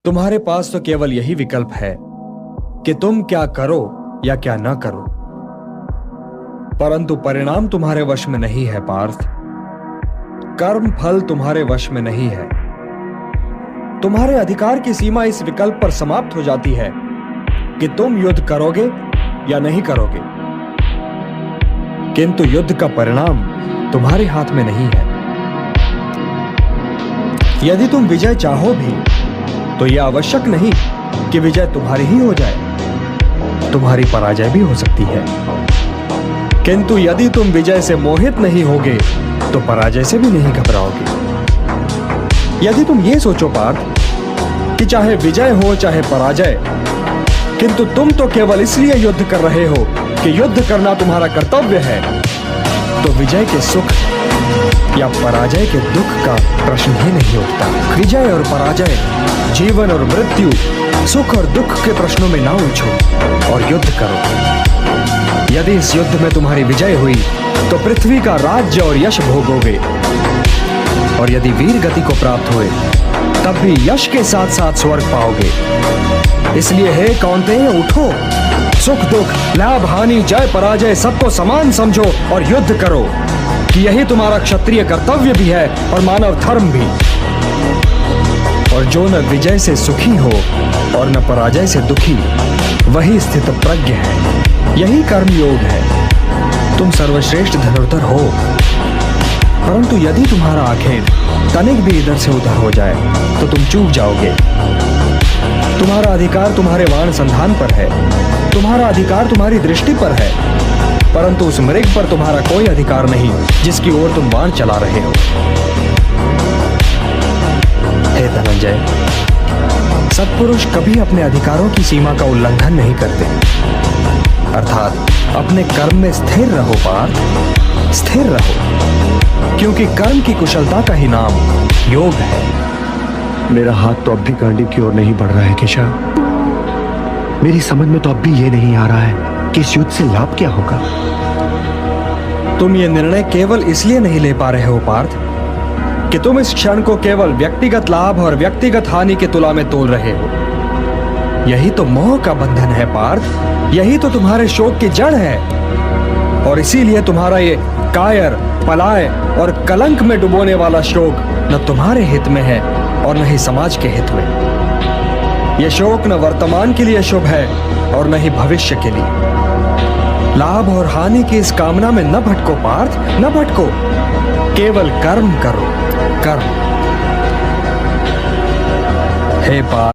तुम्हारे पास तो केवल यही विकल्प है कि तुम क्या करो या क्या ना करो, परंतु परिणाम तुम्हारे वश में नहीं है पार्थ। कर्म फल तुम्हारे वश में नहीं है। तुम्हारे अधिकार की सीमा इस विकल्प पर समाप्त हो जाती है कि तुम युद्ध करोगे या नहीं करोगे, किंतु युद्ध का परिणाम तुम्हारे हाथ में नहीं है। यदि तुम विजय चाहो भी तो यह आवश्यक नहीं कि विजय तुम्हारी ही हो जाए, तुम्हारी पराजय भी हो सकती है। किंतु यदि तुम विजय से मोहित नहीं होगे तो पराजय से भी नहीं घबराओगे। यदि तुम ये सोचो पार्थ कि चाहे विजय हो चाहे पराजय, किंतु तुम तो केवल इसलिए युद्ध कर रहे हो कि युद्ध करना तुम्हारा कर्तव्य है, तो विजय के सुख या पराजय के दुख का प्रश्न ही नहीं उठता। विजय और पराजय, जीवन और मृत्यु, सुख और दुख के प्रश्नों में ना उलझो और युद्ध करो। यदि इस युद्ध में तुम्हारी विजय हुई तो पृथ्वी का राज्य और यश भोगोगे, और यदि वीर गति को प्राप्त हुए तब भी यश के साथ साथ स्वर्ग पाओगे। इसलिए हे कौन्तेय, उठो, सुख दुख, लाभ हानि, जय पराजय सबको समान समझो और युद्ध करो, कि यही तुम्हारा क्षत्रिय कर्तव्य भी है और मानव धर्म भी। और जो न विजय से सुखी हो और न पराजय से दुखी, वही स्थित प्रज्ञ है, यही कर्म योग है। तुम सर्वश्रेष्ठ धनुर्धर हो, परंतु यदि तुम्हारा आखेट तनिक भी इधर से उधर हो जाए तो तुम चूक जाओगे। तुम्हारा अधिकार तुम्हारे बाण संधान पर है, तुम्हारा अधिकार तुम्हारी दृष्टि पर है, परंतु उस मृग पर तुम्हारा कोई अधिकार नहीं जिसकी ओर तुम बाण चला रहे हो। हे धनंजय, सत्पुरुष कभी अपने अधिकारों की सीमा का उल्लंघन नहीं करते। अर्थात अपने कर्म में स्थिर रहो पार्थ, स्थिर रहो, क्योंकि कर्म की कुशलता का ही नाम योग है। मेरा हाथ तो अब भी गांडीव की ओर नहीं बढ़ रहा है केशव। मेरी समझ में तो अब भी ये नहीं आ रहा है कि इस युद्ध से लाभ क्या होगा। तुम ये निर्णय केवल इसलिए नहीं ले पा रहे हो पार्थ कि तुम इस क्षण को केवल व्यक्तिगत लाभ और व्यक्तिगत हानि के तुला में तोल रहे हो। यही तो मोह का बंधन है पार्थ, यही तो तुम्हारे शोक की जड़ है, और इसीलिए तुम्हारा ये कायर, पलाय और कलंक में डुबोने वाला शोक न तुम्हारे हित में है और न ही समाज के हित में। यह शोक न वर्तमान के लिए शुभ है और न ही भविष्य के लिए। लाभ और हानि की इस कामना में न भटको पार्थ, न भटको, केवल कर्म करो, कर्म। हे पार्थ।